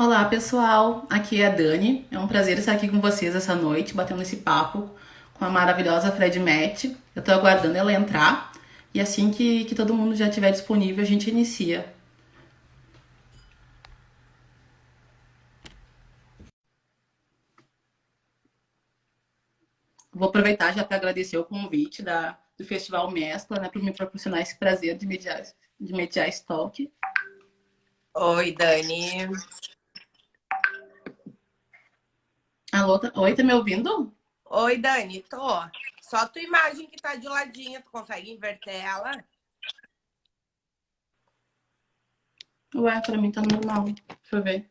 Olá, pessoal. Aqui é a Dani. É um prazer estar aqui com vocês essa noite, batendo esse papo com a maravilhosa Fred Matt. Eu tô aguardando ela entrar e assim que todo mundo já estiver disponível, a gente inicia. Vou aproveitar já para agradecer o convite do Festival Mescla, né, por me proporcionar esse prazer de mediar esse talk. Oi, Dani. Alô, oi, tá me ouvindo? Oi, Dani, tô. Só tua imagem que tá de ladinho, tu consegue inverter ela? Ué, pra mim tá normal. Deixa eu ver.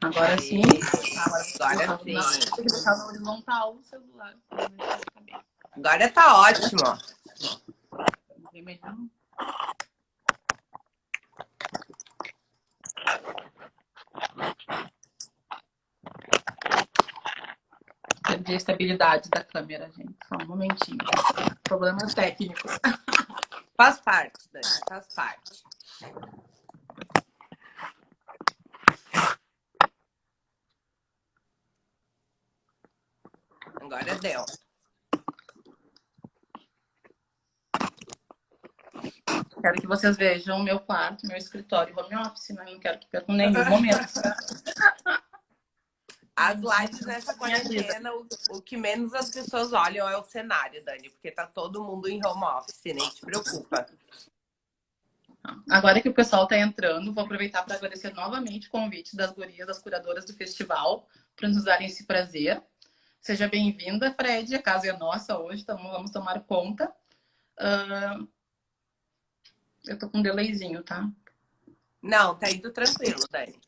Agora sim. Aê, Agora agora não, sim. tem que deixar no horizontal o celular. Pra ver se vai ficar bem. Agora tá ótimo. Perdi a estabilidade da câmera, gente. Só um momentinho. Problemas técnicos. Faz parte, Dani, faz parte. Agora deu. Quero que vocês vejam o meu quarto, meu escritório, home office, né? Não quero que percam nenhum momento. As Nenhum lives momento nessa da minha vida. quarentena, o que menos as pessoas olham é o cenário, Dani, porque tá todo mundo em home office, nem te preocupa. Agora que o pessoal está entrando, vou aproveitar para agradecer novamente o convite das gurias, das curadoras do festival, para nos darem esse prazer. Seja bem-vinda, Fred. A casa é nossa hoje, então vamos tomar conta. Eu tô com um delayzinho, tá? Não, tá indo tranquilo, Dani.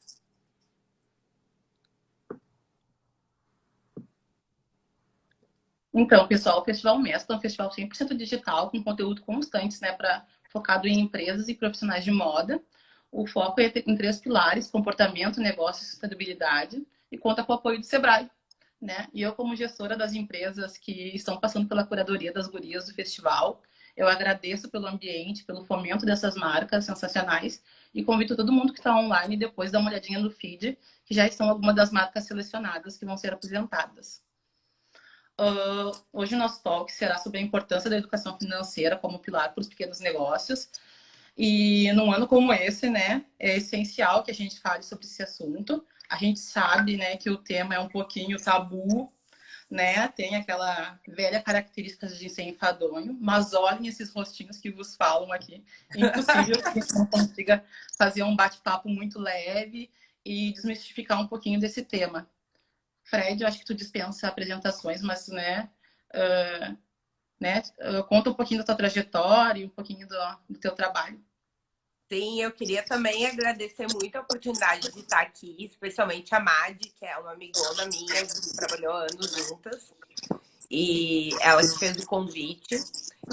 Então, pessoal, o Festival Mescla é um festival 100% digital, com conteúdo constante, né, focado em empresas e profissionais de moda. O foco é em três pilares: comportamento, negócio e sustentabilidade, e conta com o apoio do Sebrae. Né? E eu, como gestora das empresas que estão passando pela curadoria das gurias do festival, eu agradeço pelo ambiente, pelo fomento dessas marcas sensacionais e convido todo mundo que está online depois dar uma olhadinha no feed, que já estão algumas das marcas selecionadas que vão ser apresentadas. Hoje o nosso talk será sobre a importância da educação financeira como pilar para os pequenos negócios. E num ano como esse, né, é essencial que a gente fale sobre esse assunto. A gente sabe, né, que o tema é um pouquinho tabu, né? Tem aquela velha característica de ser enfadonho, mas olhem esses rostinhos que vos falam aqui. Impossível que a gente não consiga fazer um bate-papo muito leve e desmistificar um pouquinho desse tema. Fred, eu acho que tu dispensa apresentações, mas, conta um pouquinho da tua trajetória e um pouquinho do teu trabalho. Sim, eu queria também agradecer muito a oportunidade de estar aqui, especialmente a Madi, que é uma amigona minha, a gente trabalhou anos juntas, e ela que fez o convite.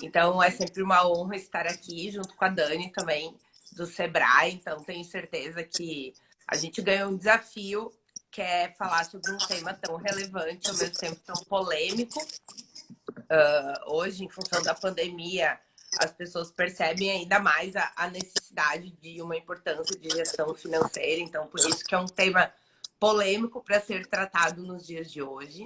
Então é sempre uma honra estar aqui junto com a Dani também, do Sebrae. Então tenho certeza que a gente ganhou um desafio, que é falar sobre um tema tão relevante, ao mesmo tempo tão polêmico. Hoje, em função da pandemia, as pessoas percebem ainda mais a necessidade de uma importância de gestão financeira. Então, por isso que é um tema polêmico para ser tratado nos dias de hoje.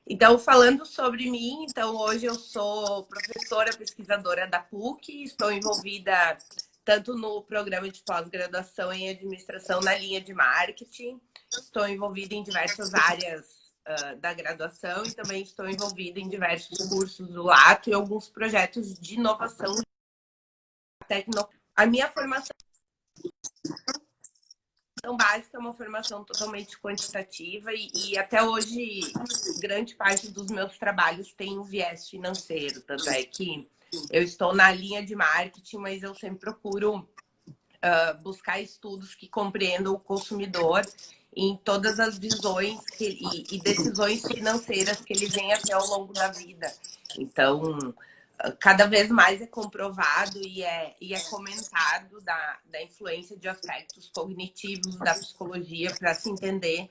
Então, falando sobre mim, então hoje eu sou professora pesquisadora da PUC, estou envolvida tanto no programa de pós-graduação em administração na linha de marketing, estou envolvida em diversas áreas da graduação e também estou envolvida em diversos cursos do Lato e alguns projetos de inovação tecnológica. A minha formação básica é uma formação totalmente quantitativa e até hoje grande parte dos meus trabalhos tem um viés financeiro. Tanto é que eu estou na linha de marketing, mas eu sempre procuro buscar estudos que compreendam o consumidor em todas as visões e decisões financeiras que ele vem até ao longo da vida. Então, cada vez mais é comprovado e é comentado da influência de aspectos cognitivos da psicologia para se entender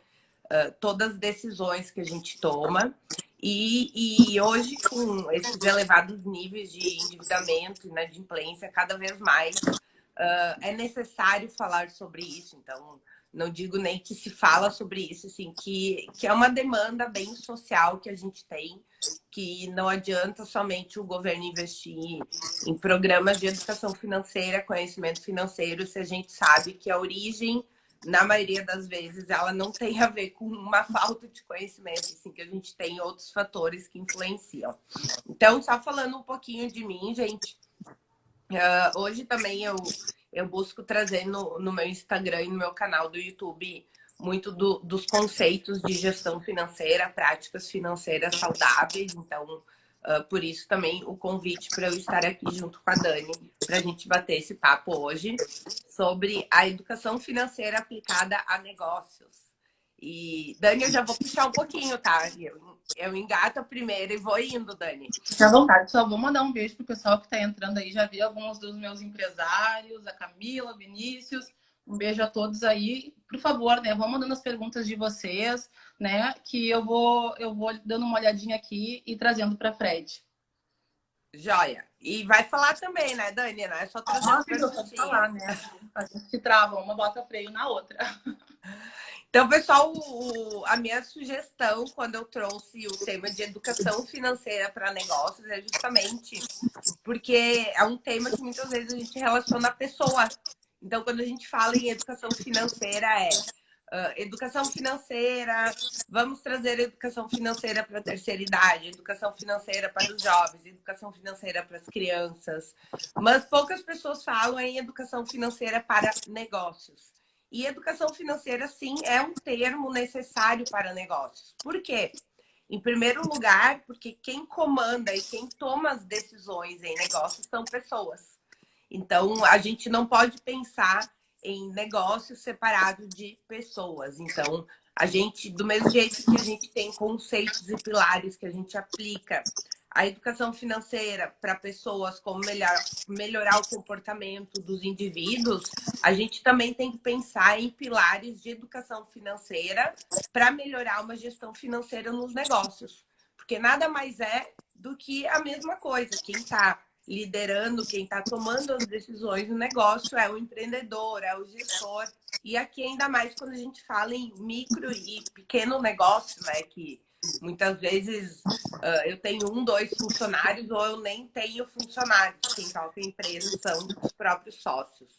todas as decisões que a gente toma. E hoje, com esses elevados níveis de endividamento e inadimplência, cada vez mais é necessário falar sobre isso. Então, não digo nem que se fala sobre isso, assim, que é uma demanda bem social que a gente tem, que não adianta somente o governo investir em programas de educação financeira, conhecimento financeiro, se a gente sabe que a origem, na maioria das vezes, ela não tem a ver com uma falta de conhecimento, assim, que a gente tem outros fatores que influenciam. Então, só falando um pouquinho de mim, gente, hoje também eu busco trazer no meu Instagram e no meu canal do YouTube muito dos conceitos de gestão financeira, práticas financeiras saudáveis. Então, por isso também o convite para eu estar aqui junto com a Dani, para a gente bater esse papo hoje sobre a educação financeira aplicada a negócios. E, Dani, eu já vou puxar um pouquinho, tá? Eu engato primeiro e vou indo, Dani. Fica à vontade, só vou mandar um beijo pro pessoal que está entrando aí. Já vi alguns dos meus empresários, a Camila, o Vinícius. Um beijo a todos aí. Por favor, né, vão mandando as perguntas de vocês, né, que eu vou dando uma olhadinha aqui e trazendo para Fred. Joia. E vai falar também, né, Dani? Não é só trazer as perguntinhas. Falar, né? A gente se trava, uma bota freio na outra. Então, pessoal, a minha sugestão quando eu trouxe o tema de educação financeira para negócios é justamente porque é um tema que muitas vezes a gente relaciona a pessoa. Então, quando a gente fala em educação financeira, educação financeira, vamos trazer educação financeira para a terceira idade, educação financeira para os jovens, educação financeira para as crianças. Mas poucas pessoas falam em educação financeira para negócios. E educação financeira, sim, é um termo necessário para negócios. Por quê? Em primeiro lugar, porque quem comanda e quem toma as decisões em negócios são pessoas. Então, a gente não pode pensar em negócios separados de pessoas. Então, a gente, do mesmo jeito que a gente tem conceitos e pilares que a gente aplica a educação financeira para pessoas, como melhorar o comportamento dos indivíduos, a gente também tem que pensar em pilares de educação financeira para melhorar uma gestão financeira nos negócios. Porque nada mais é do que a mesma coisa. Quem está liderando, quem está tomando as decisões no negócio é o empreendedor, é o gestor. E aqui ainda mais quando a gente fala em micro e pequeno negócio, né? Que muitas vezes eu tenho 1, 2 funcionários ou eu nem tenho funcionários. Quem toca a empresa são os próprios sócios.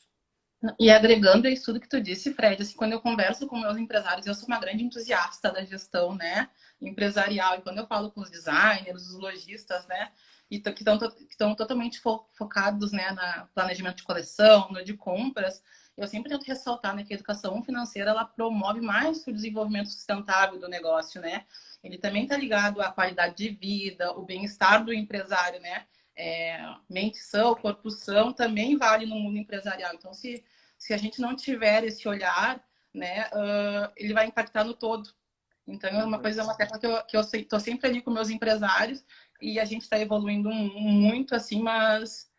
E agregando isso tudo que tu disse, Fred, assim, quando eu converso com meus empresários, eu sou uma grande entusiasta da gestão, né, empresarial. E quando eu falo com os designers, os lojistas, né, que estão totalmente focados, né, no planejamento de coleção, no de compras, eu sempre tento ressaltar, né, que a educação financeira ela promove mais o desenvolvimento sustentável do negócio, né? Ele também está ligado à qualidade de vida, o bem-estar do empresário, né? Mente sã, corpo são, também vale no mundo empresarial. Então, se a gente não tiver esse olhar, né, ele vai impactar no todo. Então, é uma tecla que eu estou sempre ali com meus empresários e a gente está evoluindo muito, assim, mas,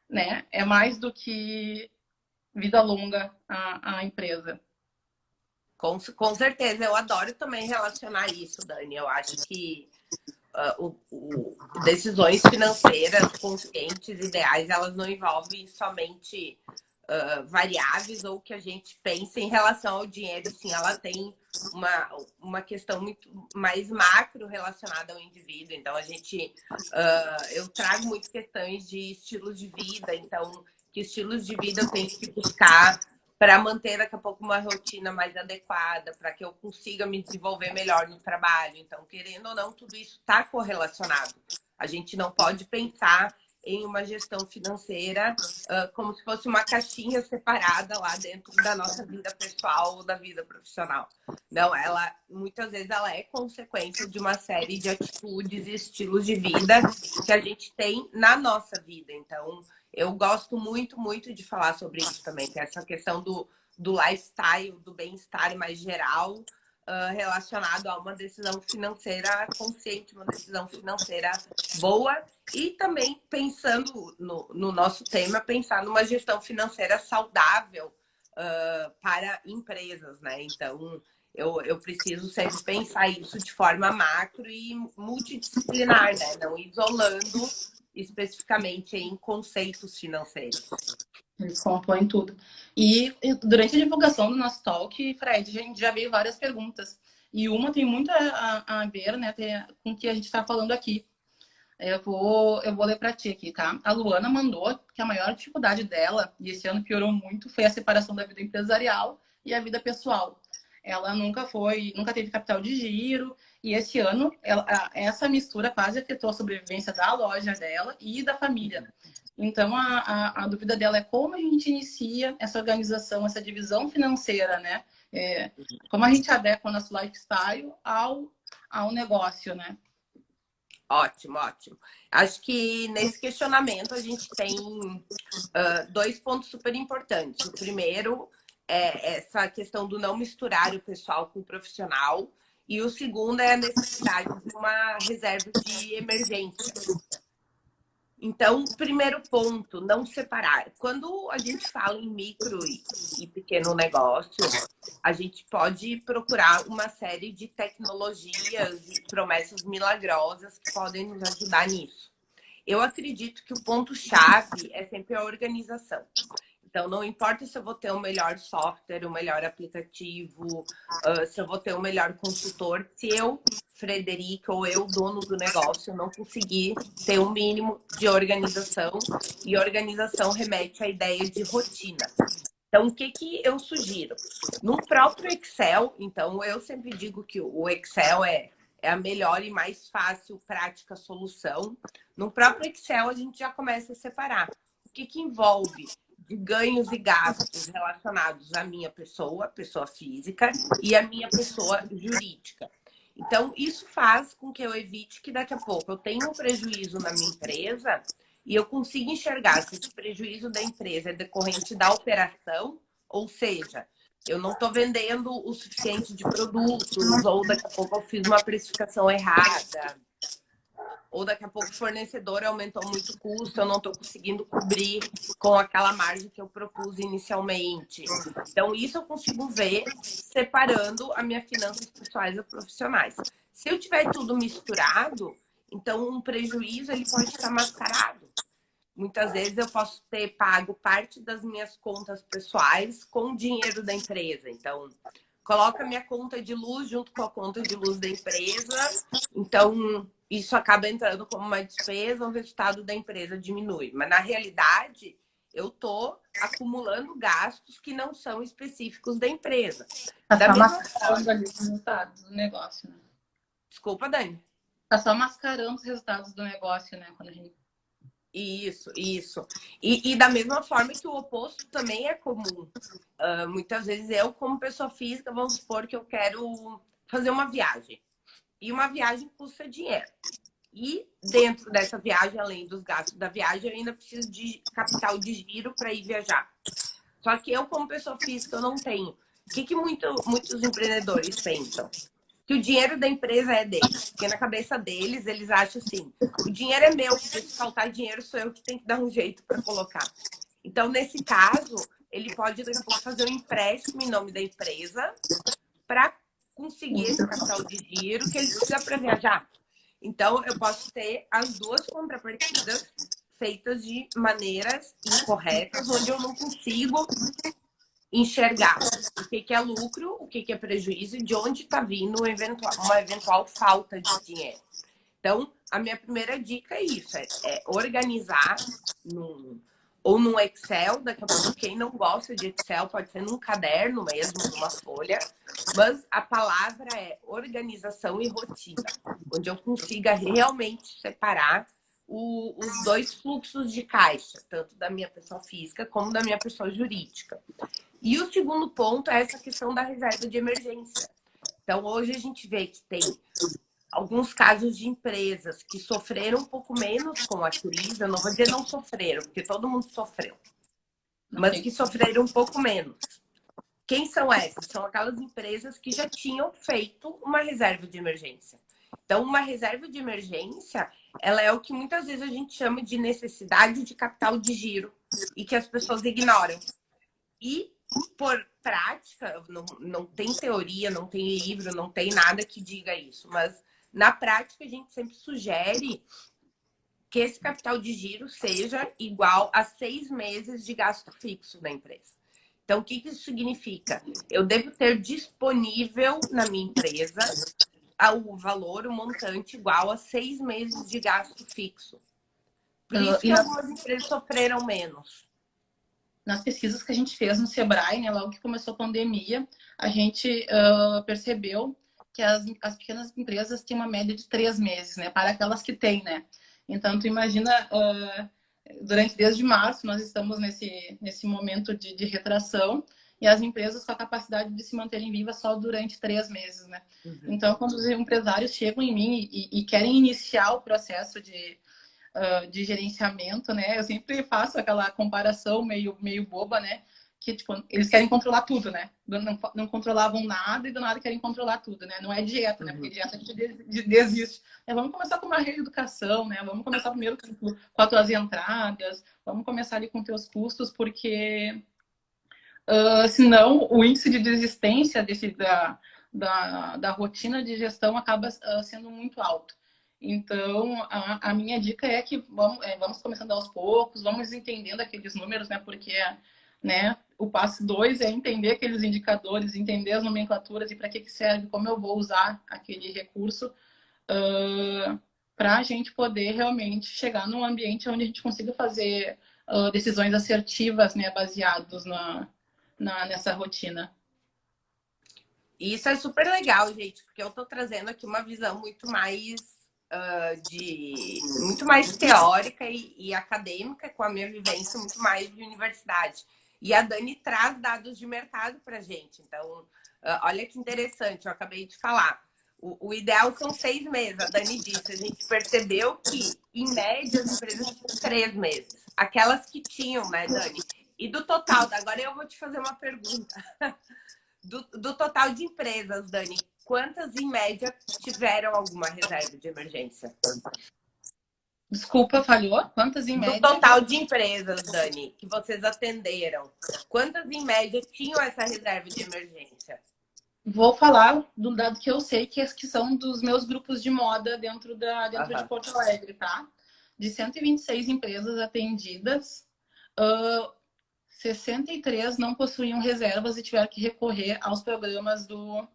né, é mais do que vida longa a empresa. Com certeza, eu adoro também relacionar isso, Dani. Eu acho que decisões financeiras conscientes, ideais, elas não envolvem somente variáveis ou que a gente pensa em relação ao dinheiro, sim, ela tem uma questão muito mais macro relacionada ao indivíduo. Então, eu trago muitas questões de estilos de vida, então, que estilos de vida eu tenho que buscar para manter daqui a pouco uma rotina mais adequada, para que eu consiga me desenvolver melhor no trabalho. Então, querendo ou não, tudo isso está correlacionado. A gente não pode pensar em uma gestão financeira como se fosse uma caixinha separada lá dentro da nossa vida pessoal ou da vida profissional. Não, muitas vezes ela é consequência de uma série de atitudes e estilos de vida que a gente tem na nossa vida. Então, eu gosto muito, muito de falar sobre isso também, que é essa questão do lifestyle, do bem-estar mais geral, relacionado a uma decisão financeira consciente, uma decisão financeira boa e também pensando no nosso tema, pensar numa gestão financeira saudável para empresas, né? Então, eu preciso sempre pensar isso de forma macro e multidisciplinar, né? Não isolando especificamente em conceitos financeiros. Eles compõem tudo. E durante a divulgação do nosso talk, Fred, a gente já veio várias perguntas. E uma tem muito a ver, né, com o que a gente está falando aqui. Eu vou ler para ti aqui, tá? A Luana mandou que a maior dificuldade dela, e esse ano piorou muito, foi a separação da vida empresarial e a vida pessoal. Ela nunca teve capital de giro, e esse ano essa mistura quase afetou a sobrevivência da loja dela e da família. Então a dúvida dela é como a gente inicia essa organização, essa divisão financeira, né? Como a gente adequa o nosso lifestyle ao negócio, né? Ótimo, ótimo. Acho que nesse questionamento a gente tem dois pontos super importantes. O primeiro é essa questão do não misturar o pessoal com o profissional. E o segundo é a necessidade de uma reserva de emergência. Então, primeiro ponto, não separar. Quando a gente fala em micro e pequeno negócio, a gente pode procurar uma série de tecnologias e promessas milagrosas que podem nos ajudar nisso. Eu acredito que o ponto-chave é sempre a organização. Então, não importa se eu vou ter o melhor software, o melhor aplicativo, se eu vou ter o melhor consultor, se eu, Frederica, ou eu, dono do negócio, não conseguir ter um mínimo de organização, e organização remete à ideia de rotina. Então, o que eu sugiro? No próprio Excel, então, eu sempre digo que o Excel é a melhor e mais fácil, prática solução. No próprio Excel, a gente já começa a separar. O que envolve de ganhos e gastos relacionados à minha pessoa física, e à minha pessoa jurídica. Então, isso faz com que eu evite que daqui a pouco eu tenha um prejuízo na minha empresa e eu consiga enxergar se esse prejuízo da empresa é decorrente da operação, ou seja, eu não estou vendendo o suficiente de produtos, ou daqui a pouco eu fiz uma precificação errada, ou daqui a pouco o fornecedor aumentou muito o custo, eu não estou conseguindo cobrir com aquela margem que eu propus inicialmente. Então, isso eu consigo ver separando as minhas finanças pessoais e profissionais. Se eu tiver tudo misturado, então um prejuízo ele pode estar mascarado. Muitas vezes eu posso ter pago parte das minhas contas pessoais com o dinheiro da empresa. Então, coloca a minha conta de luz junto com a conta de luz da empresa. Então, isso acaba entrando como uma despesa, o resultado da empresa diminui. Mas, na realidade, eu estou acumulando gastos que não são específicos da empresa. Tá só mascarando ali os resultados do negócio, né? Desculpa, Dani. Tá só mascarando os resultados do negócio, né? Quando a gente... Isso. E da mesma forma que o oposto também é comum. Muitas vezes eu, como pessoa física, vamos supor que eu quero fazer uma viagem. E uma viagem custa dinheiro. E dentro dessa viagem, além dos gastos da viagem, eu ainda preciso de capital de giro para ir viajar. Só que eu, como pessoa física, eu não tenho. O que muitos empreendedores pensam? Que o dinheiro da empresa é deles. Porque na cabeça deles, eles acham assim, o dinheiro é meu, porque se faltar dinheiro sou eu que tenho que dar um jeito para colocar. Então, nesse caso, ele pode daqui a pouco fazer um empréstimo em nome da empresa para conseguir esse capital de giro que ele precisa para viajar. Então, eu posso ter as duas contrapartidas feitas de maneiras incorretas, onde eu não consigo enxergar o que é lucro, o que é prejuízo e de onde está vindo uma eventual falta de dinheiro. Então, a minha primeira dica é isso, é organizar ou num Excel, daqui a pouco quem não gosta de Excel pode ser num caderno mesmo, numa folha, mas a palavra é organização e rotina, onde eu consiga realmente separar os dois fluxos de caixa, tanto da minha pessoa física como da minha pessoa jurídica. E o segundo ponto é essa questão da reserva de emergência. Então, hoje a gente vê que tem alguns casos de empresas que sofreram um pouco menos com a crise. Eu não vou dizer não sofreram, porque todo mundo sofreu. Mas que sofreram um pouco menos. Quem são essas? São aquelas empresas que já tinham feito uma reserva de emergência. Então, uma reserva de emergência, ela é o que muitas vezes a gente chama de necessidade de capital de giro e que as pessoas ignoram. E, por prática, não tem teoria, não tem livro, não tem nada que diga isso, mas na prática a gente sempre sugere que esse capital de giro seja igual a 6 meses de gasto fixo da empresa. Então, o que isso significa? Eu devo ter disponível na minha empresa o valor, o montante igual a 6 meses de gasto fixo. Por isso que algumas empresas sofreram menos. Nas pesquisas que a gente fez no Sebrae, né, logo que começou a pandemia, a gente percebeu que as pequenas empresas têm uma média de 3 meses, né, para aquelas que têm, né. Então, tu imagina, desde março, nós estamos nesse momento de retração, e as empresas com a capacidade de se manterem vivas só durante 3 meses, né. Uhum. Então, quando os empresários chegam em mim e querem iniciar o processo de gerenciamento, né? Eu sempre faço aquela comparação meio boba, né? Que, tipo, eles querem controlar tudo, né? Não controlavam nada e do nada querem controlar tudo, né? Não é dieta, né? Porque dieta a gente desiste. Vamos começar com uma reeducação, né? Vamos começar primeiro com as tuas entradas, vamos começar ali com teus custos, porque senão o índice de desistência da rotina de gestão acaba sendo muito alto. Então, a minha dica é que vamos começando aos poucos, vamos entendendo aqueles números, né? Porque, né, o passo 2 é entender aqueles indicadores, entender as nomenclaturas e para que serve, como eu vou usar aquele recurso para a gente poder realmente chegar num ambiente onde a gente consiga fazer decisões assertivas, né, baseados nessa rotina. Isso é super legal, gente, porque eu tô trazendo aqui uma visão muito mais muito mais teórica e acadêmica, com a minha vivência muito mais de universidade. E a Dani traz dados de mercado para gente. Então, olha que interessante, eu acabei de falar. O ideal são 6 meses, a Dani disse. A gente percebeu que, em média, as empresas tinham 3 meses. Aquelas que tinham, né, Dani? E do total, agora eu vou te fazer uma pergunta. Do total de empresas, Dani, quantas, em média, tiveram alguma reserva de emergência? Desculpa, falhou? Quantas em média? Do total de empresas, Dani, que vocês atenderam, quantas, em média, tinham essa reserva de emergência? Vou falar do dado que eu sei, que são dos meus grupos de moda dentro de Porto Alegre, tá? De 126 empresas atendidas, 63 não possuíam reservas e tiveram que recorrer aos programas do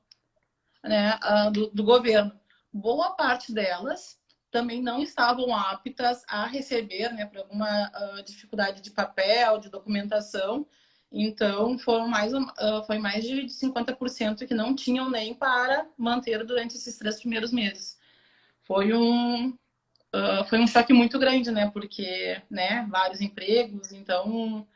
governo. Boa parte delas também não estavam aptas a receber, né, por alguma dificuldade de papel, de documentação. Então, foi mais de 50% que não tinham nem para manter durante esses 3 primeiros meses. Foi um choque muito grande, né? Porque, né, vários empregos. Então,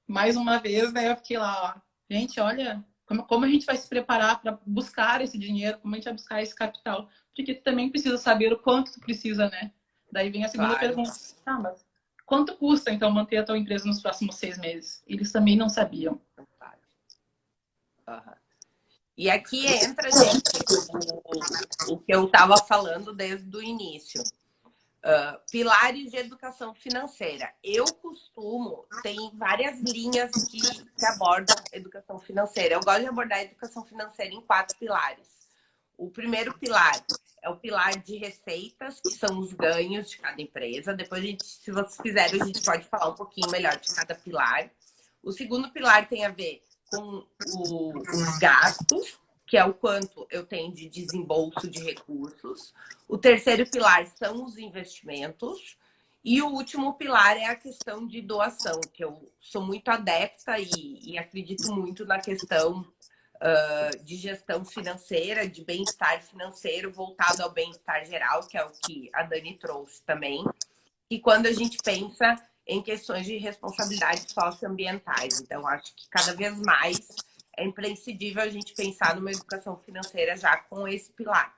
mais uma vez, né, eu fiquei lá, ó, gente, olha, como a gente vai se preparar para buscar esse dinheiro, como a gente vai buscar esse capital, porque tu também precisa saber o quanto tu precisa, né? Daí vem a segunda pergunta, mas quanto custa, então, manter a tua empresa nos próximos 6 meses? Eles também não sabiam. E aqui entra, gente, o que eu estava falando desde o início. Pilares de educação financeira. Eu tem várias linhas que abordam educação financeira. Eu gosto de abordar a educação financeira em 4 pilares. O primeiro pilar é o pilar de receitas, que são os ganhos de cada empresa. Depois, se vocês quiserem, a gente pode falar um pouquinho melhor de cada pilar. O segundo pilar tem a ver com os gastos, que é o quanto eu tenho de desembolso de recursos. O terceiro pilar são os investimentos. E o último pilar é a questão de doação, que eu sou muito adepta e acredito muito na questão de gestão financeira, de bem-estar financeiro voltado ao bem-estar geral, que é o que a Dani trouxe também. E quando a gente pensa em questões de responsabilidades socioambientais. Então, acho que cada vez mais é imprescindível a gente pensar numa educação financeira já com esse pilar.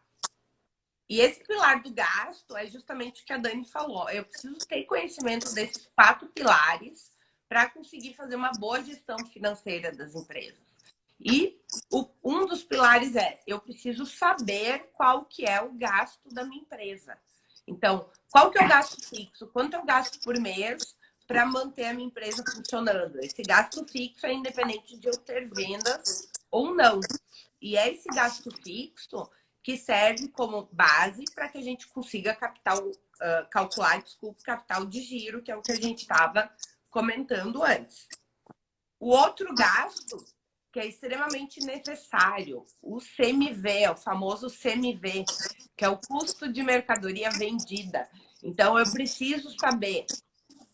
E esse pilar do gasto é justamente o que a Dani falou. Eu preciso ter conhecimento desses 4 pilares para conseguir fazer uma boa gestão financeira das empresas. E um dos pilares eu preciso saber qual que é o gasto da minha empresa. Então, qual que é o gasto fixo? Quanto eu gasto por mês para manter a minha empresa funcionando? Esse gasto fixo é independente de eu ter vendas ou não. E é esse gasto fixo que serve como base para que a gente consiga calcular, desculpa, capital de giro, que é o que a gente estava comentando antes. O outro gasto, que é extremamente necessário, o CMV, o famoso CMV, que é o custo de mercadoria vendida. Então, eu preciso saber,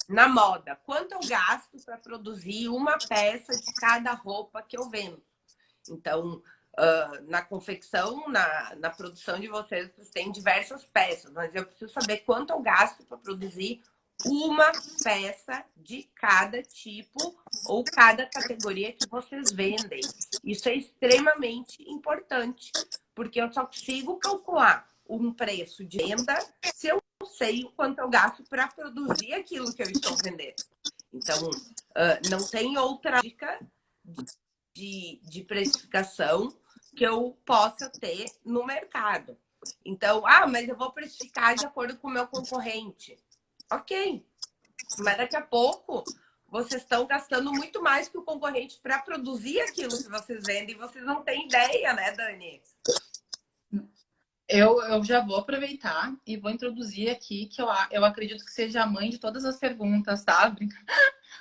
na moda, quanto eu gasto para produzir uma peça de cada roupa que eu vendo. Então, na confecção, na produção de vocês têm diversas peças, mas eu preciso saber quanto eu gasto para produzir uma peça de cada tipo ou cada categoria que vocês vendem. Isso é extremamente importante, porque eu só consigo calcular um preço de venda se eu sei o quanto eu gasto para produzir aquilo que eu estou vendendo. Então, não tem outra dica de precificação que eu possa ter no mercado. Então, mas eu vou precificar de acordo com o meu concorrente. Ok, mas daqui a pouco vocês estão gastando muito mais que o concorrente para produzir aquilo que vocês vendem e vocês não têm ideia, né, Dani? Eu já vou aproveitar e vou introduzir aqui que eu acredito que seja a mãe de todas as perguntas, tá?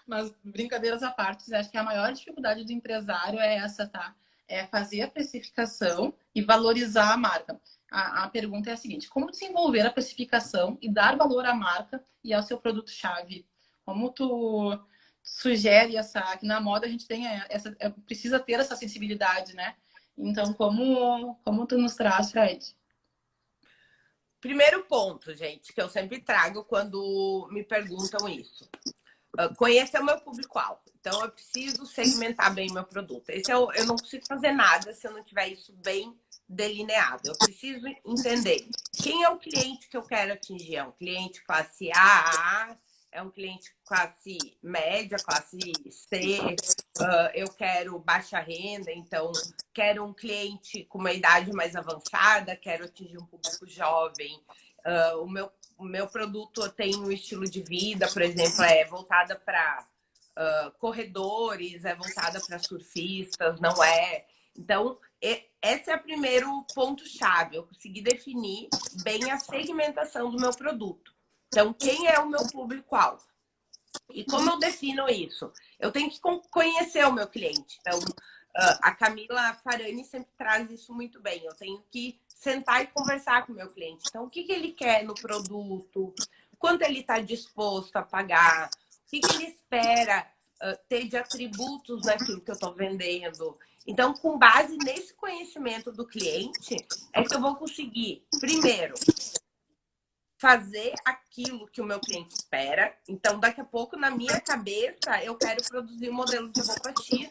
Mas brincadeiras à parte, acho que a maior dificuldade do empresário é essa, tá? É fazer a precificação e valorizar a marca. A pergunta é a seguinte: como desenvolver a precificação e dar valor à marca e ao seu produto-chave? Como tu sugere que na moda a gente tem precisa ter essa sensibilidade, né? Então, como tu nos traz, Fred? Primeiro ponto, gente, que eu sempre trago quando me perguntam isso. Conhecer o meu público-alvo. Então, eu preciso segmentar bem meu produto. Eu não consigo fazer nada se eu não tiver isso bem delineado. Eu preciso entender quem é o cliente que eu quero atingir. É um cliente classe A, é um cliente classe média, classe C. Eu quero baixa renda, então quero um cliente com uma idade mais avançada, quero atingir um público jovem. O meu produto tem um estilo de vida, por exemplo, é voltada para corredores, é voltada para surfistas, não é? Então, esse é o primeiro ponto-chave. Eu consegui definir bem a segmentação do meu produto. Então, quem é o meu público-alvo? E como eu defino isso? Eu tenho que conhecer o meu cliente. Então, a Camila Farani sempre traz isso muito bem. Eu tenho que sentar e conversar com o meu cliente. Então, o que ele quer no produto? Quanto ele está disposto a pagar? O que ele espera ter de atributos naquilo que eu estou vendendo? Então, com base nesse conhecimento do cliente, é que eu vou conseguir, primeiro, fazer aquilo que o meu cliente espera. Então, daqui a pouco, na minha cabeça, eu quero produzir um modelo de roupa X,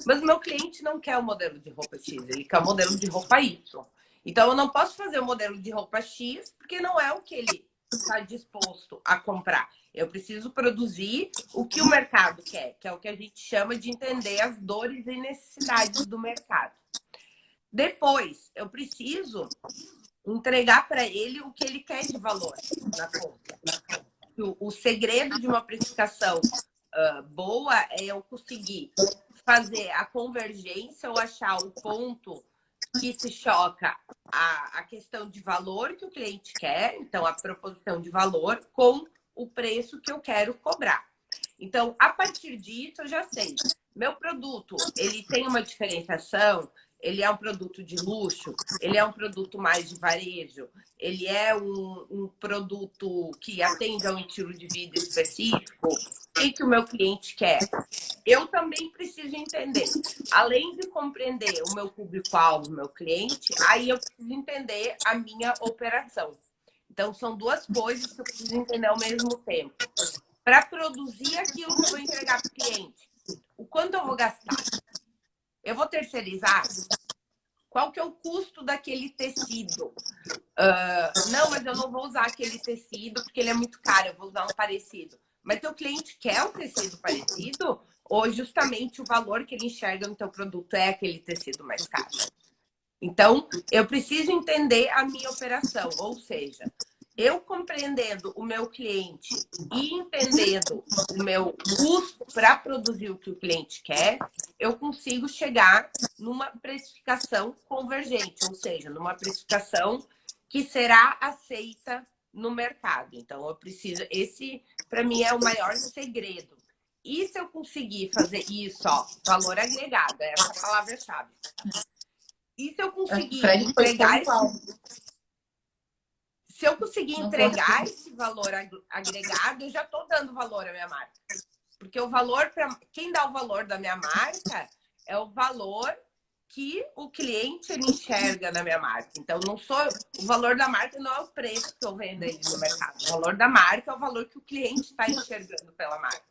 mas o meu cliente não quer o modelo de roupa X, ele quer o modelo de roupa Y. Então, eu não posso fazer o modelo de roupa X, porque não é o que ele está disposto a comprar. Eu preciso produzir o que o mercado quer, que é o que a gente chama de entender as dores e necessidades do mercado. Depois, eu preciso entregar para ele o que ele quer de valor na compra. O segredo de uma precificação boa é eu conseguir fazer a convergência ou achar o ponto que se choca a questão de valor que o cliente quer, então a proposição de valor, com o preço que eu quero cobrar. Então, a partir disso, eu já sei. Meu produto, ele tem uma diferenciação, ele é um produto de luxo, ele é um produto mais de varejo, ele é um produto que atende a um estilo de vida específico. O que o meu cliente quer? Eu também preciso entender. Além de compreender o meu público-alvo, o meu cliente, aí eu preciso entender a minha operação. Então, são duas coisas que eu preciso entender ao mesmo tempo. Para produzir aquilo que eu vou entregar para o cliente, o quanto eu vou gastar? Eu vou terceirizar? Qual que é o custo daquele tecido? Não, mas eu não vou usar aquele tecido porque ele é muito caro, eu vou usar um parecido. Mas teu cliente quer um tecido parecido? Ou justamente o valor que ele enxerga no teu produto é aquele tecido mais caro? Então, eu preciso entender a minha operação. Ou seja, eu compreendendo o meu cliente e entendendo o meu custo para produzir o que o cliente quer, eu consigo chegar numa precificação convergente, ou seja, numa precificação que será aceita no mercado. Então, eu preciso... Esse, para mim, é o maior segredo. E se eu conseguir fazer isso, ó, valor agregado, essa palavra-chave. E se eu conseguir Fred foi entregar pontual. Se eu conseguir Não entregar esse valor agregado, eu já estou dando valor à minha marca. Porque o valor, quem dá o valor da minha marca é o valor que o cliente ele enxerga na minha marca. Então, não sou o valor da marca não é o preço que eu vendo ele no mercado. O valor da marca é o valor que o cliente está enxergando pela marca.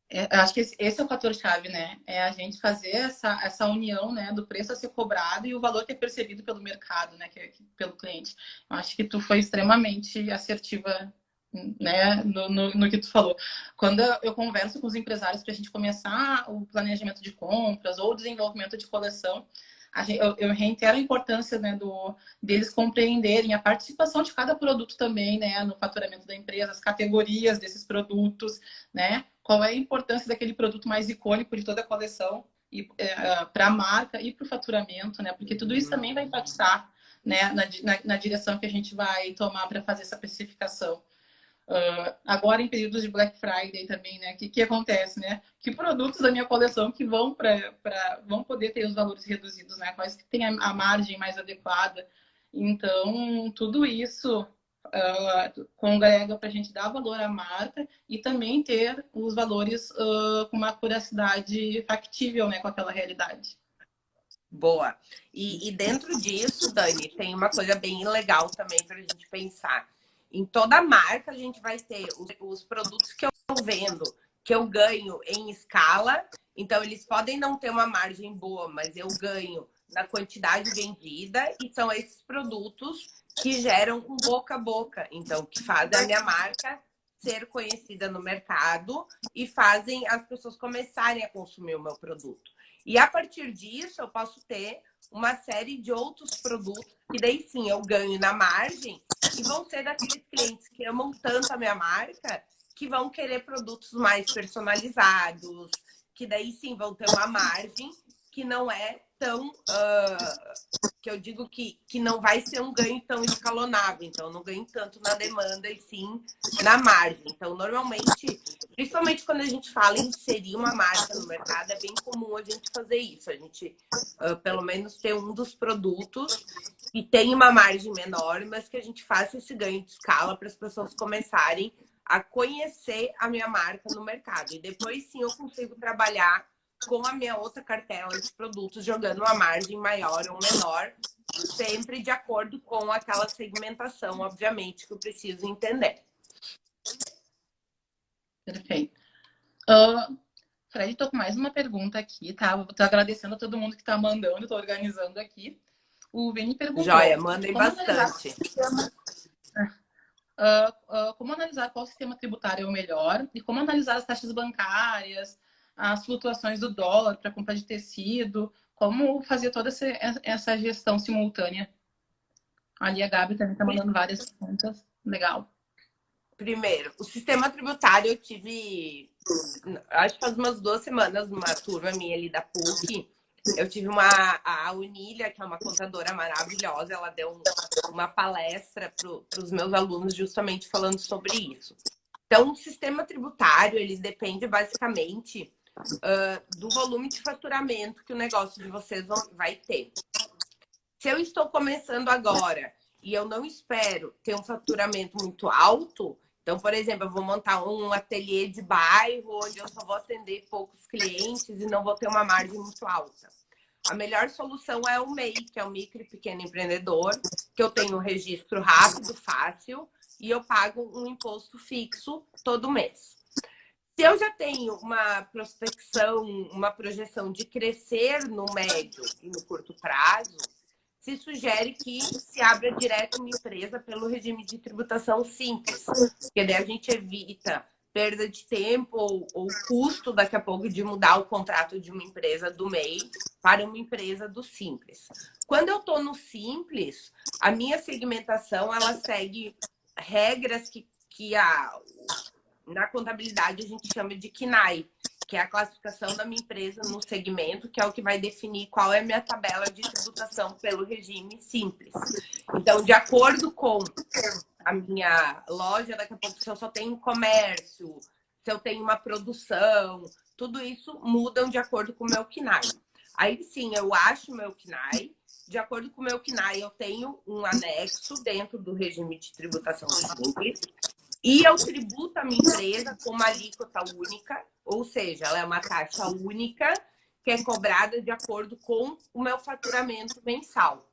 Eu acho que esse é o fator-chave, né? É a gente fazer essa união, né, do preço a ser cobrado e o valor que é percebido pelo mercado, né, pelo cliente. Eu acho que tu foi extremamente assertiva, né, no que tu falou. Quando eu converso com os empresários para a gente começar o planejamento de compras ou desenvolvimento de coleção, eu reitero a importância, né, deles compreenderem a participação de cada produto também, né, no faturamento da empresa, as categorias desses produtos, né, qual é a importância daquele produto mais icônico de toda a coleção e para a marca e para o faturamento, né, porque tudo isso também vai impactar, né, na direção que a gente vai tomar para fazer essa especificação. Agora em períodos de Black Friday também, né? Que acontece, né? Que produtos da minha coleção que vão vão poder ter os valores reduzidos, né? Quais que tem a margem mais adequada. Então, tudo isso congrega para a gente dar valor à marca e também ter os valores com uma curiosidade factível, né? Com aquela realidade. Boa. E dentro disso, Dani, tem uma coisa bem legal também para a gente pensar. Em toda marca, a gente vai ter os produtos que eu vendo, que eu ganho em escala. Então, eles podem não ter uma margem boa, mas eu ganho na quantidade vendida. E são esses produtos que geram um boca a boca. Então, que fazem a minha marca ser conhecida no mercado e fazem as pessoas começarem a consumir o meu produto. E a partir disso, eu posso ter uma série de outros produtos que daí sim eu ganho na margem e vão ser daqueles clientes que amam tanto a minha marca que vão querer produtos mais personalizados, que daí sim vão ter uma margem que não é tão... que eu digo que não vai ser um ganho tão escalonável. Então, eu não ganho tanto na demanda e sim na margem. Então, normalmente, principalmente quando a gente fala em inserir uma marca no mercado, é bem comum a gente fazer isso. A gente, pelo menos, ter um dos produtos que tem uma margem menor, mas que a gente faça esse ganho de escala para as pessoas começarem a conhecer a minha marca no mercado. E depois, sim, eu consigo trabalhar com a minha outra cartela de produtos, jogando uma margem maior ou menor, sempre de acordo com aquela segmentação, obviamente, que eu preciso entender. Perfeito. Fred, estou com mais uma pergunta aqui, tá? Estou agradecendo a todo mundo que está mandando, estou organizando aqui. O Vini perguntou... Joia, mandem bastante. Como analisar qual sistema tributário é o melhor e como analisar as taxas bancárias, as flutuações do dólar para compra de tecido, como fazer toda essa gestão simultânea. Ali a Gabi também está mandando várias perguntas. Legal. Primeiro, o sistema tributário eu tive, acho que faz umas 2 semanas, numa turma minha ali da PUC, eu tive a Unília, que é uma contadora maravilhosa, ela deu uma palestra para os meus alunos justamente falando sobre isso. Então, o sistema tributário, ele depende basicamente do volume de faturamento que o negócio de vocês vai ter. Se eu estou começando agora e eu não espero ter um faturamento muito alto, então, por exemplo, eu vou montar um ateliê de bairro onde eu só vou atender poucos clientes e não vou ter uma margem muito alta. A melhor solução é o MEI, que é o micro e pequeno empreendedor, que eu tenho um registro rápido, fácil, e eu pago um imposto fixo todo mês. Se eu já tenho uma prospecção, uma projeção de crescer no médio e no curto prazo, se sugere que se abra direto uma empresa pelo regime de tributação simples, porque daí a gente evita perda de tempo ou custo daqui a pouco de mudar o contrato de uma empresa do MEI para uma empresa do Simples. Quando eu estou no Simples, a minha segmentação ela segue regras na contabilidade a gente chama de CNAE, que é a classificação da minha empresa no segmento, que é o que vai definir qual é a minha tabela de tributação pelo regime Simples. Então, de acordo com a minha loja, daqui a pouco, se eu só tenho comércio, se eu tenho uma produção, tudo isso mudam de acordo com o meu CNAE. Aí sim, eu acho o meu CNAE. De acordo com o meu CNAE, eu tenho um anexo dentro do regime de tributação simples. E eu tributo a minha empresa com uma alíquota única, ou seja, ela é uma taxa única que é cobrada de acordo com o meu faturamento mensal.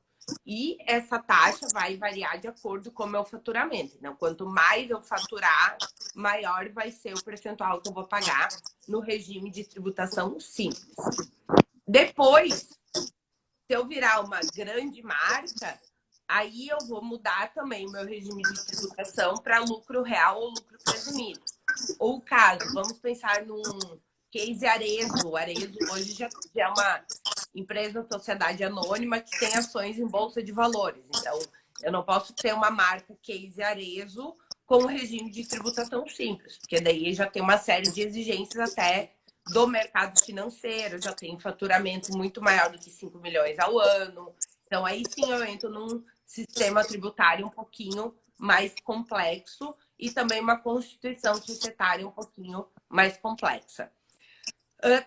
E essa taxa vai variar de acordo com o meu faturamento. Então, quanto mais eu faturar, maior vai ser o percentual que eu vou pagar no regime de tributação simples. Depois, se eu virar uma grande marca, aí eu vou mudar também o meu regime de tributação para lucro real ou lucro presumido. Ou caso, vamos pensar num case Arezzo. O Arezzo hoje já é uma empresa, sociedade anônima que tem ações em bolsa de valores. Então, eu não posso ter uma marca case Arezzo com um regime de tributação simples, porque daí já tem uma série de exigências até do mercado financeiro, já tem faturamento muito maior do que 5 milhões ao ano. Então, aí sim eu entro num sistema tributário um pouquinho mais complexo e também uma constituição societária um pouquinho mais complexa.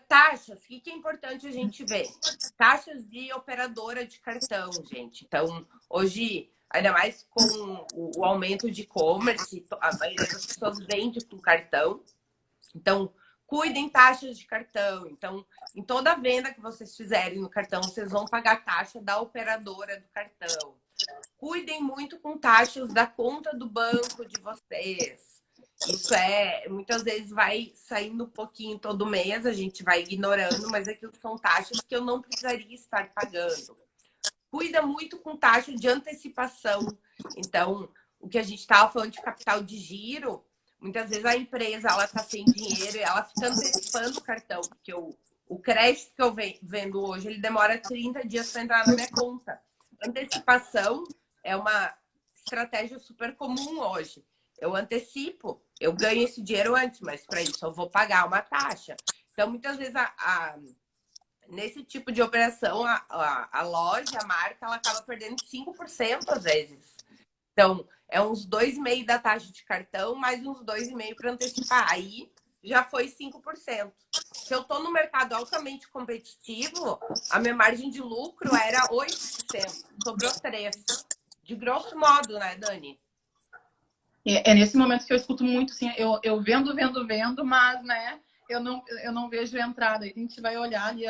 Taxas, o que é importante a gente ver? Taxas de operadora de cartão, gente. Então, hoje, ainda mais com o aumento de e-commerce, a maioria das pessoas vende com cartão. Então, cuidem taxas de cartão. Então, em toda venda que vocês fizerem no cartão, vocês vão pagar taxa da operadora do cartão. Cuidem muito com taxas da conta do banco de vocês. Isso muitas vezes vai saindo um pouquinho todo mês, a gente vai ignorando, mas aquilo são taxas que eu não precisaria estar pagando. Cuida muito com taxa de antecipação. Então, o que a gente estava falando de capital de giro, muitas vezes a empresa ela está sem dinheiro e ela fica antecipando o cartão, porque o crédito que eu vendo hoje, ele demora 30 dias para entrar na minha conta. Antecipação é uma estratégia super comum hoje. Eu antecipo, eu ganho esse dinheiro antes, mas para isso eu vou pagar uma taxa. Então, muitas vezes, nesse tipo de operação, a loja, a marca, ela acaba perdendo 5% às vezes. Então, é uns 2,5% da taxa de cartão, mais uns 2,5% para antecipar. Aí já foi 5%. Se eu estou no mercado altamente competitivo, a minha margem de lucro era 8%, sobrou 3%. De grosso modo, né, Dani? É nesse momento que eu escuto muito, assim, eu vendo, mas, né, eu não vejo entrada. A gente vai olhar ali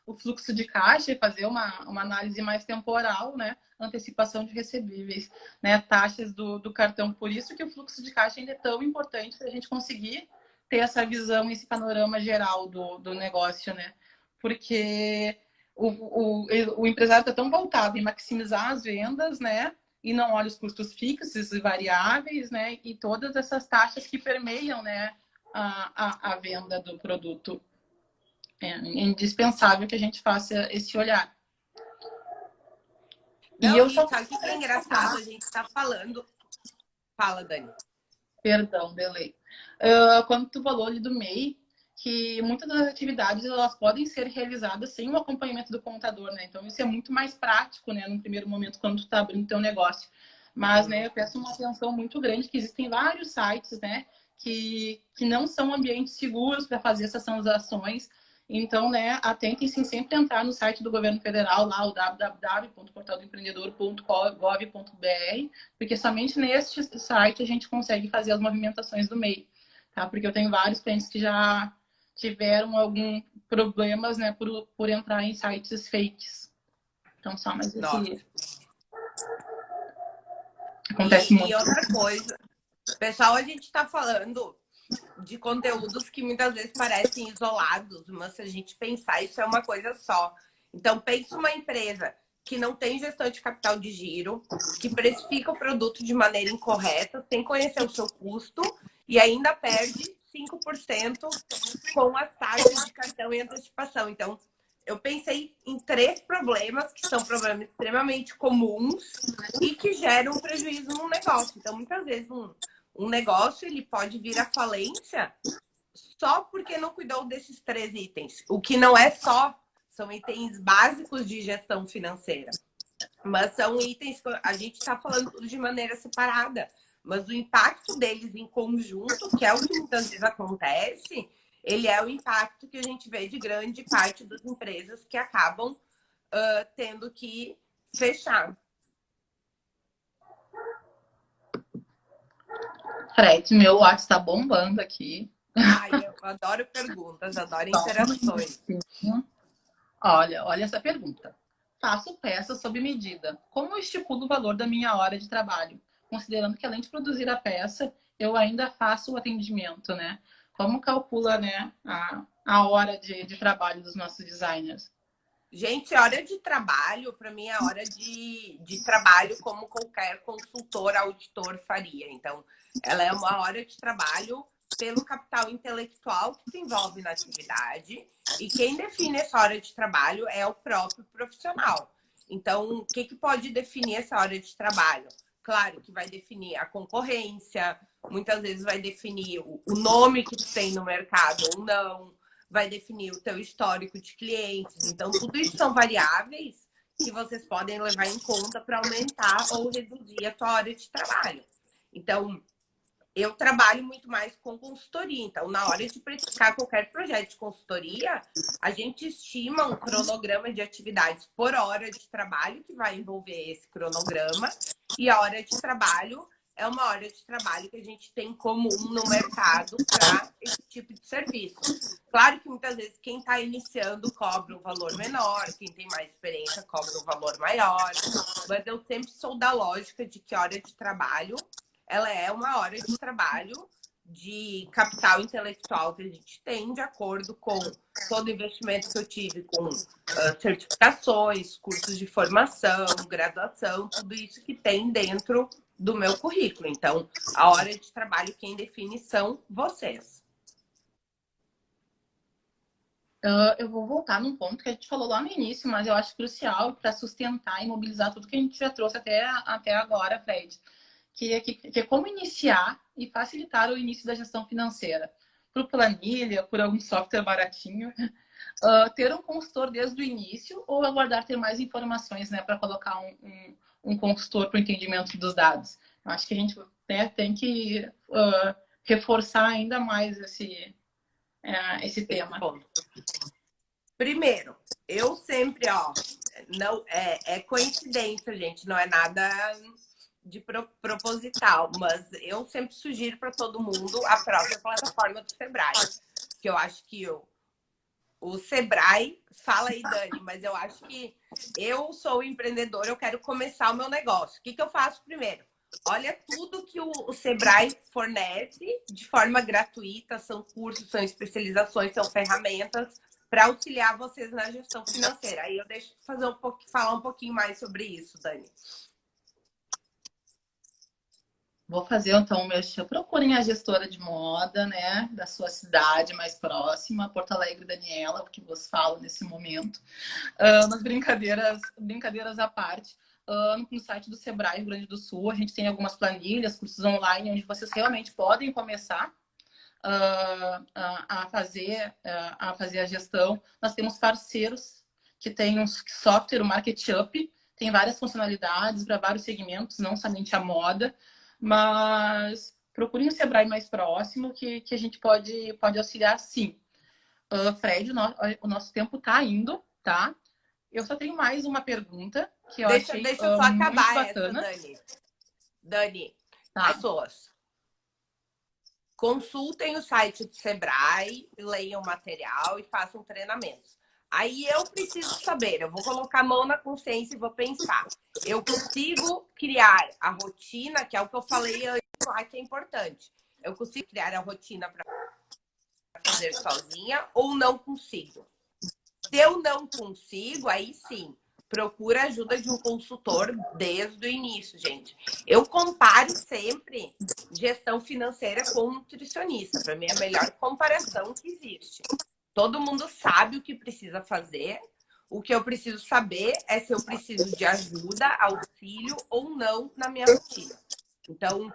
o fluxo de caixa e fazer uma análise mais temporal, né, antecipação de recebíveis, né, taxas do cartão. Por isso que o fluxo de caixa ainda é tão importante para a gente conseguir ter essa visão, esse panorama geral do negócio, né, porque o empresário está tão voltado em maximizar as vendas, né, e não olha os custos fixos e variáveis, né? E todas essas taxas que permeiam, né, a venda do produto. É indispensável que a gente faça esse olhar. Não, sabe o que é engraçado? A gente está falando... Fala, Dani. Perdão, delay. Quando tu falou ali do MEI, que muitas das atividades elas podem ser realizadas sem o acompanhamento do contador, né? Então, isso é muito mais prático, né? No primeiro momento, quando tu está abrindo teu negócio. Mas, né, eu peço uma atenção muito grande, que existem vários sites, né? Que não são ambientes seguros para fazer essas transações. Então, né, atentem-se sempre a entrar no site do governo federal, lá, o www.portaldoempreendedor.gov.br, porque somente neste site a gente consegue fazer as movimentações do MEI, tá? Porque eu tenho vários clientes que já tiveram alguns problemas, né, por entrar em sites fakes. Então, só mais esse... Acontece muito. E outra coisa, pessoal, a gente está falando de conteúdos que muitas vezes parecem isolados, mas se a gente pensar, isso é uma coisa só. Então, pense uma empresa que não tem gestão de capital de giro, que precifica o produto de maneira incorreta, sem conhecer o seu custo, e ainda perde 5% com as taxas de cartão e antecipação. Então, eu pensei em 3 problemas que são problemas extremamente comuns e que geram prejuízo no negócio. Então, muitas vezes, um negócio ele pode vir à falência só porque não cuidou desses 3 itens. O que não é só, são itens básicos de gestão financeira. Mas são itens que a gente está falando tudo de maneira separada. Mas o impacto deles em conjunto, que é o que muitas vezes acontece, ele é o impacto que a gente vê de grande parte das empresas que acabam tendo que fechar. Fred, meu WhatsApp está bombando aqui. Ai, eu adoro perguntas, adoro interações. Olha essa pergunta. Faço peça sob medida. Como eu estipulo o valor da minha hora de trabalho? Considerando que além de produzir a peça, eu ainda faço o atendimento, né? Como calcula, né, a hora de trabalho dos nossos designers? Gente, hora de trabalho, para mim, é hora de trabalho como qualquer consultor, auditor faria. Então, ela é uma hora de trabalho pelo capital intelectual que se envolve na atividade. E quem define essa hora de trabalho é o próprio profissional. Então, o que pode definir essa hora de trabalho? Claro que vai definir a concorrência, muitas vezes vai definir o nome que tu tem no mercado ou não, vai definir o teu histórico de clientes. Então, tudo isso são variáveis que vocês podem levar em conta para aumentar ou reduzir a tua hora de trabalho. Então, eu trabalho muito mais com consultoria. Então, na hora de precificar qualquer projeto de consultoria, a gente estima um cronograma de atividades por hora de trabalho, que vai envolver esse cronograma. E a hora de trabalho é uma hora de trabalho que a gente tem comum no mercado para esse tipo de serviço. Claro que muitas vezes quem está iniciando cobra um valor menor, quem tem mais experiência cobra um valor maior. Mas eu sempre sou da lógica de que hora de trabalho ela é uma hora de trabalho de capital intelectual que a gente tem, de acordo com todo o investimento que eu tive com certificações, cursos de formação, graduação, tudo isso que tem dentro do meu currículo. Então, a hora de trabalho quem define são vocês. Eu vou voltar num ponto que a gente falou lá no início, mas eu acho crucial para sustentar e mobilizar tudo que a gente já trouxe até agora, Fred. Que é como iniciar e facilitar o início da gestão financeira. Por planilha, por algum software baratinho. Ter um consultor desde o início ou aguardar ter mais informações, né, para colocar um consultor para o entendimento dos dados. Eu acho que a gente, né, tem que reforçar ainda mais esse tema. Primeiro, eu sempre, não é coincidência, gente, não é nada de proposital, mas eu sempre sugiro para todo mundo a própria plataforma do Sebrae, que eu acho que o Sebrae, fala aí, Dani, mas eu acho que eu sou empreendedora, eu quero começar o meu negócio. O que eu faço primeiro? Olha tudo que o Sebrae fornece de forma gratuita, são cursos, são especializações, são ferramentas para auxiliar vocês na gestão financeira. Aí eu deixo falar um pouquinho mais sobre isso, Dani. Vou fazer então o merchan. Procurem a gestora de moda, né, da sua cidade mais próxima, Porto Alegre, Daniela, porque vos falo nesse momento. Mas brincadeiras à parte. No site do Sebrae, Rio Grande do Sul, a gente tem algumas planilhas, cursos online, onde vocês realmente podem começar a fazer a gestão. Nós temos parceiros que têm um software, o MarketUp, tem várias funcionalidades para vários segmentos, não somente a moda, mas procurem o Sebrae mais próximo que a gente pode auxiliar sim. Fred, o nosso tempo está indo, tá? Eu só tenho mais uma pergunta que eu achei deixa eu só acabar bacana. essa, Dani. Tá. Pessoas, consultem o site do Sebrae, leiam o material e façam treinamentos. Aí eu preciso saber, eu vou colocar a mão na consciência e vou pensar. Eu consigo criar a rotina, que é o que eu falei antes lá, que é importante. Eu consigo criar a rotina para fazer sozinha ou não consigo? Se eu não consigo, aí sim, procura a ajuda de um consultor desde o início, gente. Eu comparo sempre gestão financeira com nutricionista. Para mim, é a melhor comparação que existe. Todo mundo sabe o que precisa fazer. O que eu preciso saber é se eu preciso de ajuda, auxílio ou não na minha rotina. Então,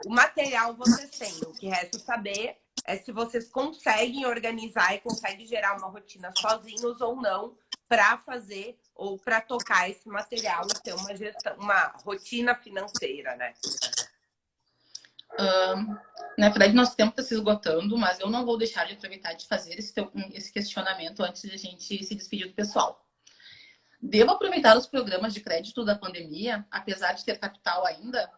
o material vocês têm. O que resta saber é se vocês conseguem organizar e conseguem gerar uma rotina sozinhos ou não para fazer ou para tocar esse material e ter uma gestão, uma rotina financeira, né? Na verdade, nosso tempo está se esgotando, mas eu não vou deixar de aproveitar de fazer esse questionamento antes de a gente se despedir do pessoal. Devo aproveitar os programas de crédito da pandemia, apesar de ter capital ainda,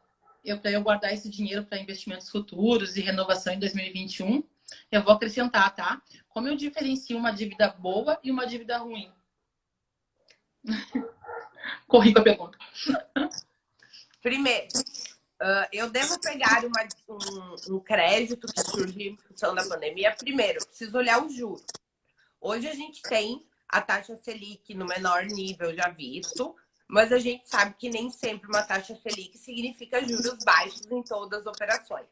para eu guardar esse dinheiro para investimentos futuros e renovação em 2021? Eu vou acrescentar, tá? Como eu diferencio uma dívida boa e uma dívida ruim? Corri com a pergunta. Primeiro, eu devo pegar um crédito que surgiu em função da pandemia. Primeiro, preciso olhar o juro. Hoje a gente tem a taxa Selic no menor nível já visto, mas a gente sabe que nem sempre uma taxa Selic significa juros baixos em todas as operações.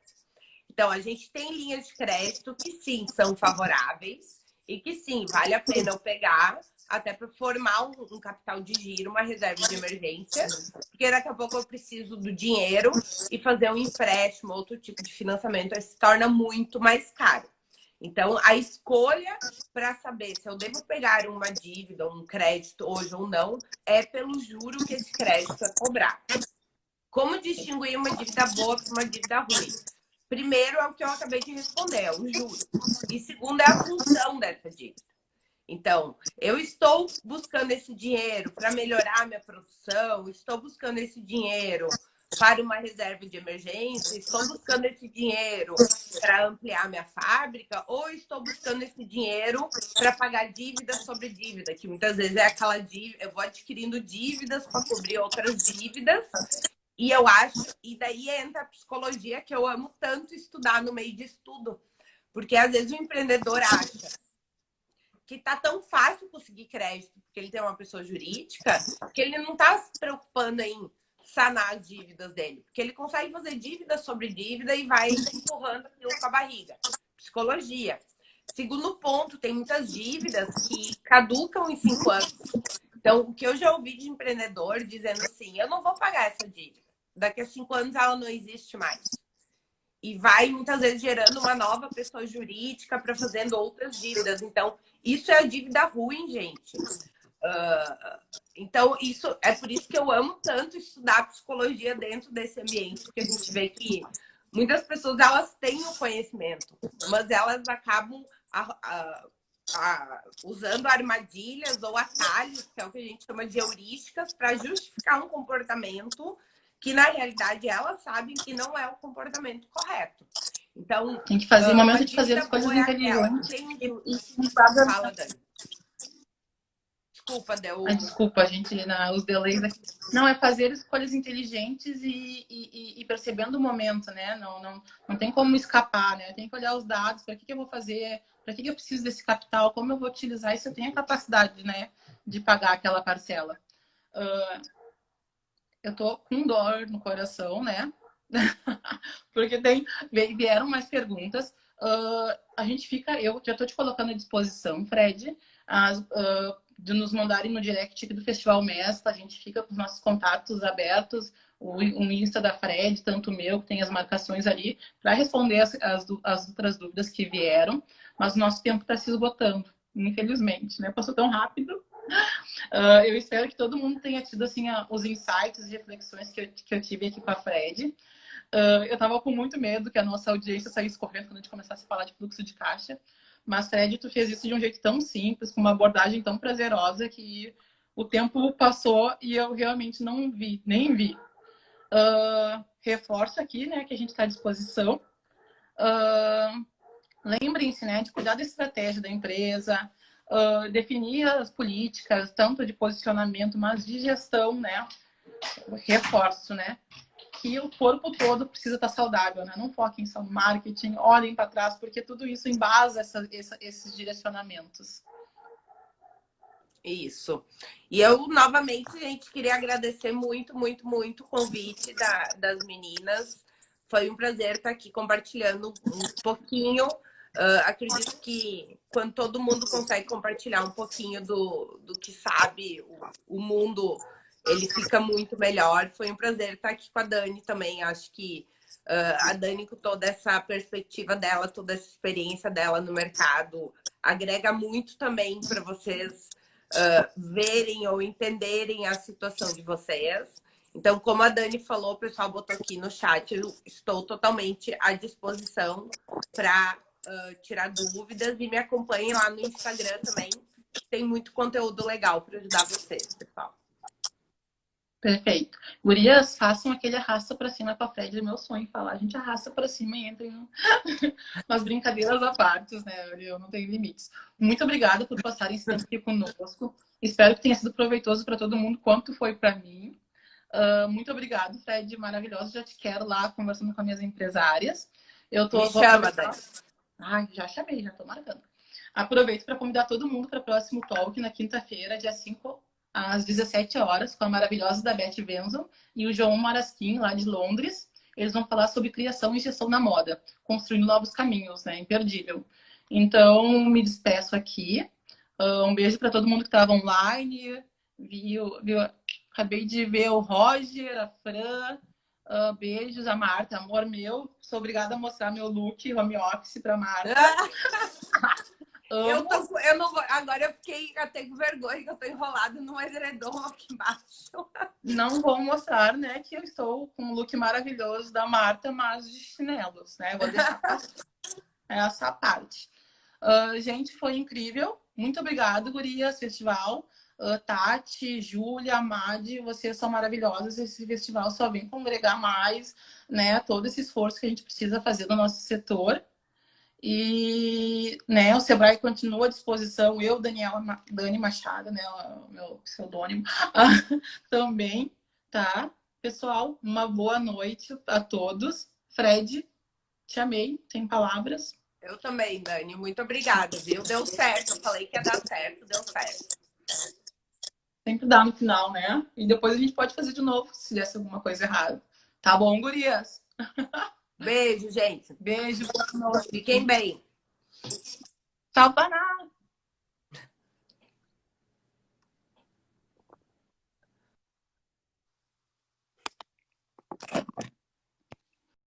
Então, a gente tem linhas de crédito que sim, são favoráveis e que sim, vale a pena eu pegar até para formar um capital de giro, uma reserva de emergência, porque daqui a pouco eu preciso do dinheiro e fazer um empréstimo, outro tipo de financiamento, aí se torna muito mais caro. Então, a escolha para saber se eu devo pegar uma dívida, um crédito hoje ou não, é pelo juro que esse crédito é cobrado. Como distinguir uma dívida boa para uma dívida ruim? Primeiro é o que eu acabei de responder, é o juro. E segundo é a função dessa dívida. Então, eu estou buscando esse dinheiro para melhorar a minha produção, estou buscando esse dinheiro para uma reserva de emergência, estou buscando esse dinheiro para ampliar minha fábrica, ou estou buscando esse dinheiro para pagar dívida sobre dívida, que muitas vezes é aquela dívida, eu vou adquirindo dívidas para cobrir outras dívidas. E eu acho, e daí entra a psicologia que eu amo tanto estudar no meio de estudo, porque às vezes o empreendedor acha que tá tão fácil conseguir crédito porque ele tem uma pessoa jurídica, que ele não tá se preocupando em sanar as dívidas dele, porque ele consegue fazer dívida sobre dívida e vai empurrando aquilo com a barriga. Psicologia. Segundo ponto, tem muitas dívidas que caducam em 5 anos. Então, o que eu já ouvi de empreendedor dizendo assim, eu não vou pagar essa dívida. Daqui a 5 anos ela não existe mais. E vai, muitas vezes, gerando uma nova pessoa jurídica para fazendo outras dívidas. Então, isso é a dívida ruim, gente. Então, isso é por isso que eu amo tanto estudar psicologia dentro desse ambiente, porque a gente vê que muitas pessoas, elas têm o conhecimento, mas elas acabam usando armadilhas ou atalhos, que é o que a gente chama de heurísticas, para justificar um comportamento que, na realidade, elas sabem que não é o comportamento correto. Então, tem que fazer o momento de fazer as coisas inteligentes. Fala, Dani. Desculpa, deu... Desculpa, gente, os delays aqui. Não, é fazer escolhas inteligentes e percebendo o momento, né? Não tem como escapar, né? Tem que olhar os dados, para que eu vou fazer, para que eu preciso desse capital, como eu vou utilizar e se eu tenho a capacidade, né, de pagar aquela parcela. Eu tô com dor no coração, né? Porque vieram mais perguntas. A gente fica, eu já estou te colocando à disposição, Fred, de nos mandarem no direct aqui do Festival Mescla. A gente fica com os nossos contatos abertos, o Insta da Fred, tanto o meu, que tem as marcações ali, para responder as outras dúvidas que vieram. Mas o nosso tempo está se esgotando, infelizmente, né? Passou tão rápido. Eu espero que todo mundo tenha tido assim, os insights e reflexões que eu tive aqui com a Fred. Eu estava com muito medo que a nossa audiência saísse correndo quando a gente começasse a falar de fluxo de caixa. Mas, Fred, tu fez isso de um jeito tão simples, com uma abordagem tão prazerosa, que o tempo passou e eu realmente não vi, nem vi. Reforço aqui, né, que a gente está à disposição. Lembrem-se, né, de cuidar da estratégia da empresa, definir as políticas, tanto de posicionamento, mas de gestão, né? Reforço, né? Que o corpo todo precisa estar saudável, né? Não foquem só no marketing, olhem para trás, porque tudo isso embasa esses direcionamentos. Isso. E eu, novamente, gente, queria agradecer muito, muito, muito o convite das meninas. Foi um prazer estar aqui compartilhando um pouquinho. Acredito que quando todo mundo consegue compartilhar um pouquinho do que sabe, o mundo, ele fica muito melhor. Foi um prazer estar aqui com a Dani também. Acho que a Dani, com toda essa perspectiva dela, toda essa experiência dela no mercado, agrega muito também para vocês verem ou entenderem a situação de vocês. Então, como a Dani falou, o pessoal botou aqui no chat, eu estou totalmente à disposição para tirar dúvidas e me acompanhem lá no Instagram também. Tem muito conteúdo legal para ajudar vocês, pessoal. Perfeito. Gurias, façam aquele arrasta pra cima com a Fred, é meu sonho falar. A gente arrasta pra cima e entra em umas brincadeiras à parte, né? Eu não tenho limites. Muito obrigada por passarem esse tempo aqui conosco. Espero que tenha sido proveitoso para todo mundo, quanto foi para mim. Muito obrigado, Fred, maravilhoso. Já te quero lá conversando com as minhas empresárias. Me chama, Dani. Ai, já chamei, já tô marcando. Aproveito para convidar todo mundo para o próximo talk na quinta-feira, dia 5 às 17 horas, com a maravilhosa da Beth Benson e o João Marasquim, lá de Londres. Eles vão falar sobre criação e gestão na moda, construindo novos caminhos, né? Imperdível. Então, me despeço aqui. Um beijo para todo mundo que estava online. Acabei de ver o Roger, a Fran. Beijos, a Marta, amor meu. Sou obrigada a mostrar meu look home office para Marta. Eu não vou. Agora eu fiquei até com vergonha que eu tô enrolada num edredom aqui embaixo. Não vou mostrar, né, que eu estou com um look maravilhoso da Marta, mas de chinelos, né? Vou deixar essa parte. Gente, foi incrível. Muito obrigada, Gurias Festival. Tati, Júlia, Madi, vocês são maravilhosas. Esse festival só vem congregar mais, né, todo esse esforço que a gente precisa fazer no nosso setor. E, né, o Sebrae continua à disposição. Eu, Dani Machado, né, o meu pseudônimo, também, tá? Pessoal, uma boa noite a todos. Fred, te amei, sem palavras. Eu também, Dani. Muito obrigada, viu? Deu certo. Eu falei que ia dar certo, deu certo. Sempre dá no final, né? E depois a gente pode fazer de novo, se desse alguma coisa errada. Tá bom, gurias? Beijo, gente. Beijo, boa noite. Fiquem bem. Tchau, banana.